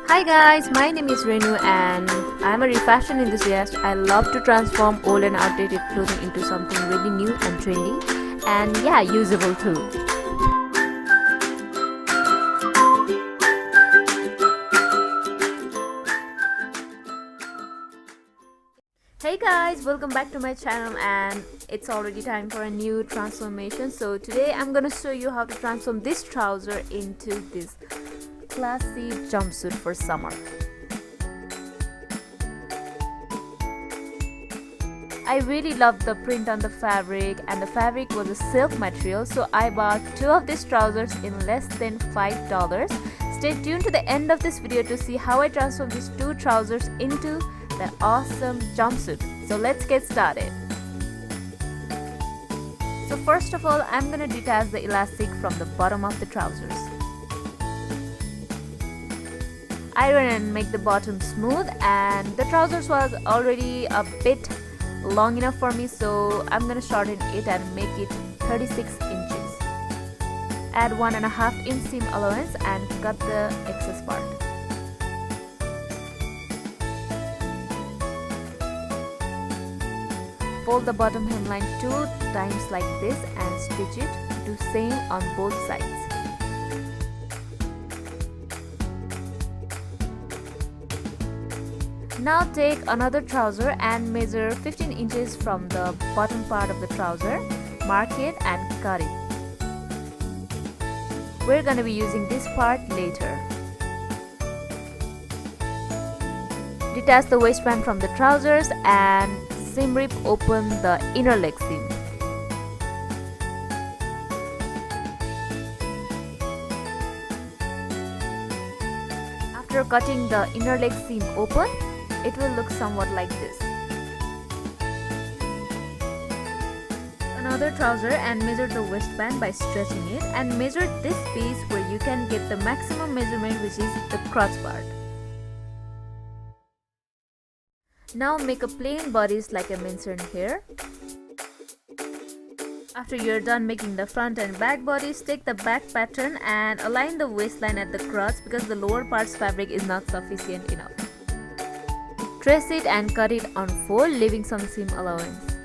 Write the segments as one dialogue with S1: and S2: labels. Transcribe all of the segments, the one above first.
S1: Hi guys, my name is Renu and I'm a refashion enthusiast. I love to transform old and outdated clothing into something really new and trendy and yeah, usable too. Hey guys, welcome back to my channel and it's already time for a new transformation. So today I'm gonna show you how to transform this trouser into this classy jumpsuit for summer. I really loved the print on the fabric and the fabric was a silk material, so I bought 2 of these trousers in less than $5. Stay tuned to the end of this video to see how I transform these 2 trousers into the awesome jumpsuit. So let's get started. So first of all, I'm gonna detach the elastic from the bottom of the trousers. Iron and make the bottom smooth, and the trousers was already a bit long enough for me, so I'm gonna shorten it and make it 36 inches. Add 1.5 inch seam allowance and cut the excess part. Fold the bottom hemline 2 times like this and stitch it. Do same on both sides. Now take another trouser and measure 15 inches from the bottom part of the trouser, mark it and cut it. We're gonna be using this part later. Detach the waistband from the trousers and seam rip open the inner leg seam. After cutting the inner leg seam open, it will look somewhat like this. Another trouser and measure the waistband by stretching it and measure this piece where you can get the maximum measurement, which is the crotch part. Now make a plain bodice like I mentioned here. After you're done making the front and back bodies, take the back pattern and align the waistline at the crotch because the lower part's fabric is not sufficient enough. Trace it and cut it on fold, leaving some seam allowance.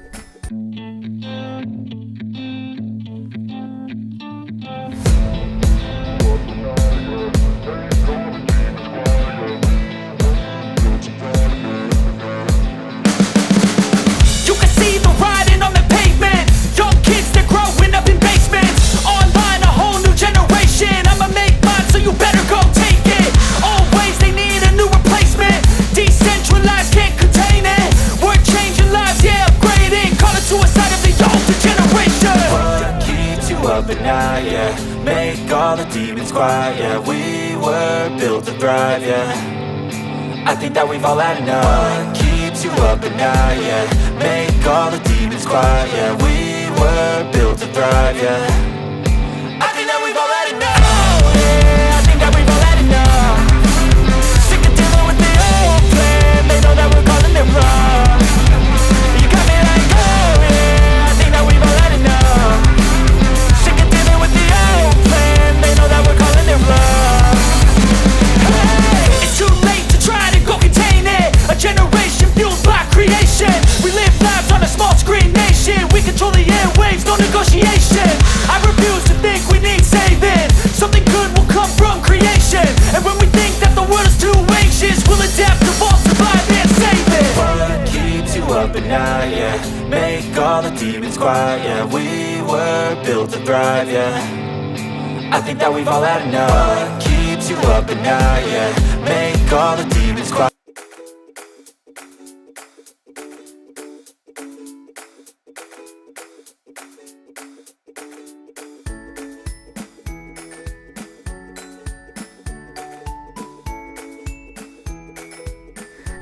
S2: You can see the writing on the pavement. Young kids, they're growing up in basements. Online, a whole new generation. I'ma make mine, so you better go take it. Always, they need a new replacement. Decentralized, can't contain it. We're changing lives, yeah, upgrading. Call it suicide of the older generation. What keeps you up at night, yeah? Make all the demons quiet, yeah. We were built to thrive, yeah. I think that we've all had enough. What keeps you up at night, yeah? Make all the demons quiet, yeah. We were built to thrive, yeah. I think that we've all had enough. Oh, yeah, I think that we've all had enough. Sick of dealing with the old plan. They know that we're calling it wrong. You got me like, oh yeah, I think that we've all had enough. Sick of dealing with the old plan. They know that we're calling it wrong. Hey, it's too late to try to go contain it. A generation fueled by creation. We live lives on a small screen nation. We control the airwaves, no negotiation. I refuse to think we need saving. Something good will come from creation. And when we think that the world is too anxious, we'll adapt, evolve, survive and save it. What keeps you up at night, yeah? Make all the demons quiet, yeah. We were built to thrive, yeah. I think that we've all had enough. What keeps you up at night, yeah? Make all the demons quiet.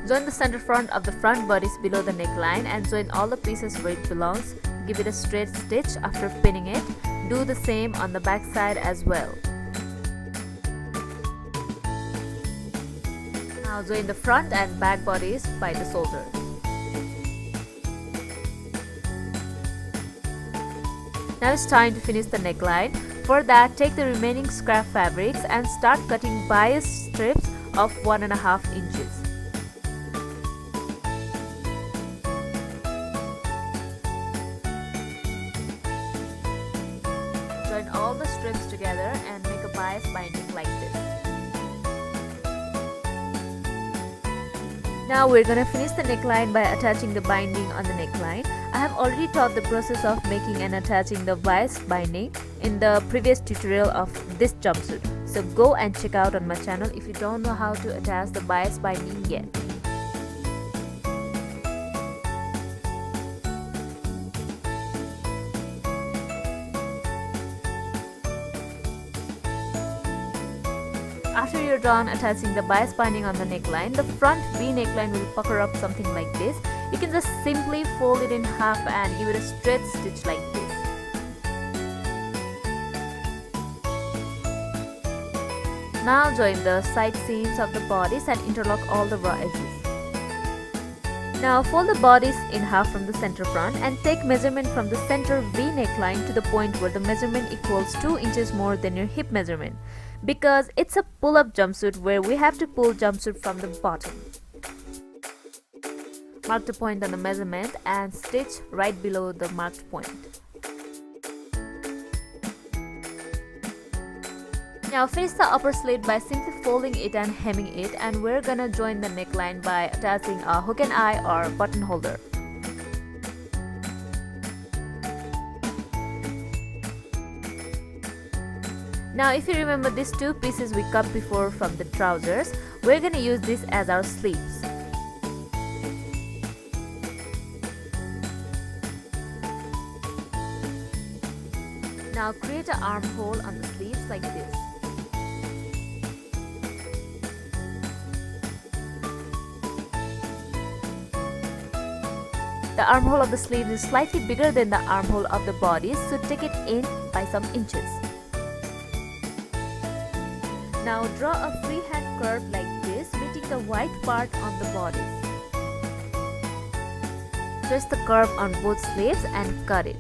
S1: Join the center front of the front bodice below the neckline and join all the pieces where it belongs. Give it a straight stitch after pinning it. Do the same on the back side as well. Now join the front and back bodies by the shoulder. Now it's time to finish the neckline. For that, take the remaining scrap fabrics and start cutting bias strips of 1.5 inches. Join all the strips together and make a bias binding like this. Now we're gonna finish the neckline by attaching the binding on the neckline. I have already taught the process of making and attaching the bias binding in the previous tutorial of this jumpsuit. So go and check out on my channel if you don't know how to attach the bias binding yet. After you're done attaching the bias binding on the neckline, the front V neckline will pucker up something like this. You can just simply fold it in half and give it a straight stitch like this. Now join the side seams of the bodice and interlock all the raw edges. Now fold the bodice in half from the center front and take measurement from the center V neckline to the point where the measurement equals 2 inches more than your hip measurement, because it's a pull-up jumpsuit where we have to pull jumpsuit from the bottom. Mark the point on the measurement and stitch right below the marked point. Now finish the upper slit by simply folding it and hemming it, and we're gonna join the neckline by attaching a hook and eye or button holder. Now if you remember these two pieces we cut before from the trousers, we're gonna use this as our sleeves. Now create an armhole on the sleeves like this. The armhole of the sleeve is slightly bigger than the armhole of the bodice, so take it in by some inches. Now draw a freehand curve like this, meeting the white part on the bodice. Trace the curve on both sleeves and cut it.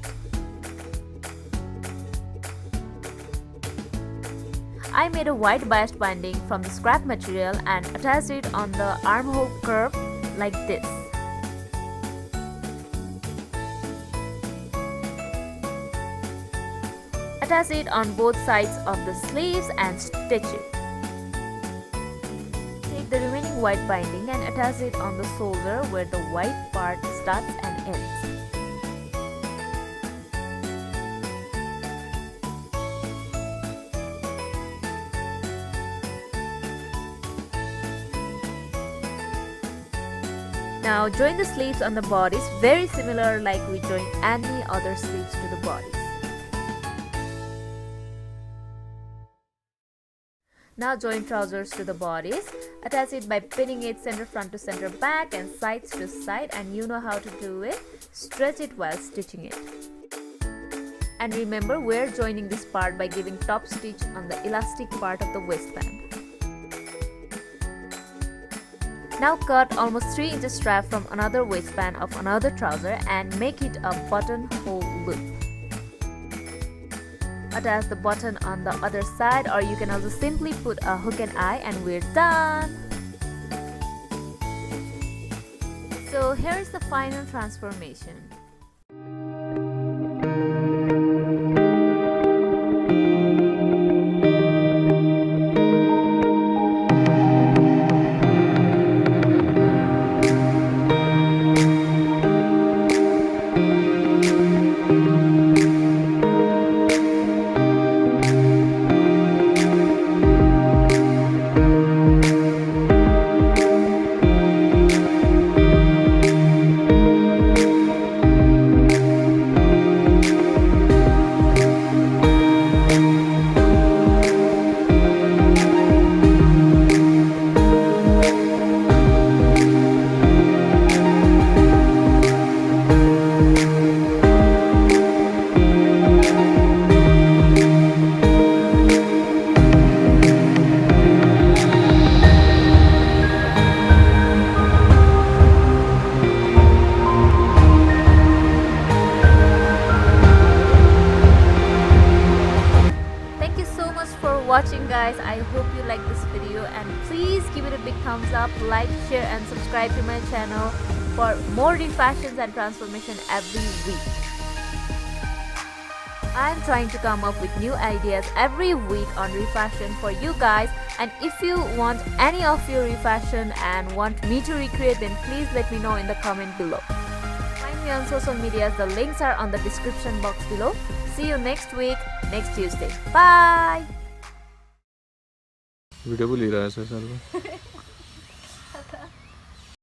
S1: I made a white bias binding from the scrap material and attached it on the armhole curve like this. Attach it on both sides of the sleeves and stitch it. Take the remaining white binding and attach it on the shoulder where the white part starts and ends. Now join the sleeves on the bodice very similar like we join any other sleeves to the bodice. Now join trousers to the bodice. Attach it by pinning it center front to center back and sides to side, and you know how to do it. Stretch it while stitching it. And remember, we're joining this part by giving top stitch on the elastic part of the waistband. Now cut almost 3 inches strap from another waistband of another trouser and make it a buttonhole loop. Attach the button on the other side, or you can also simply put a hook and eye, and we're done. So here's the final transformation. please give it a big thumbs up, like, share and subscribe to my channel for more refashions and transformation every week. I'm trying to come up with new ideas every week on refashion for you guys, and if you want any of your refashion and want me to recreate, then please let me know in the comment below. Find me on social media, the links are on the description box below. See you next week, next Tuesday. Bye!
S3: Video भी ले रहा है sir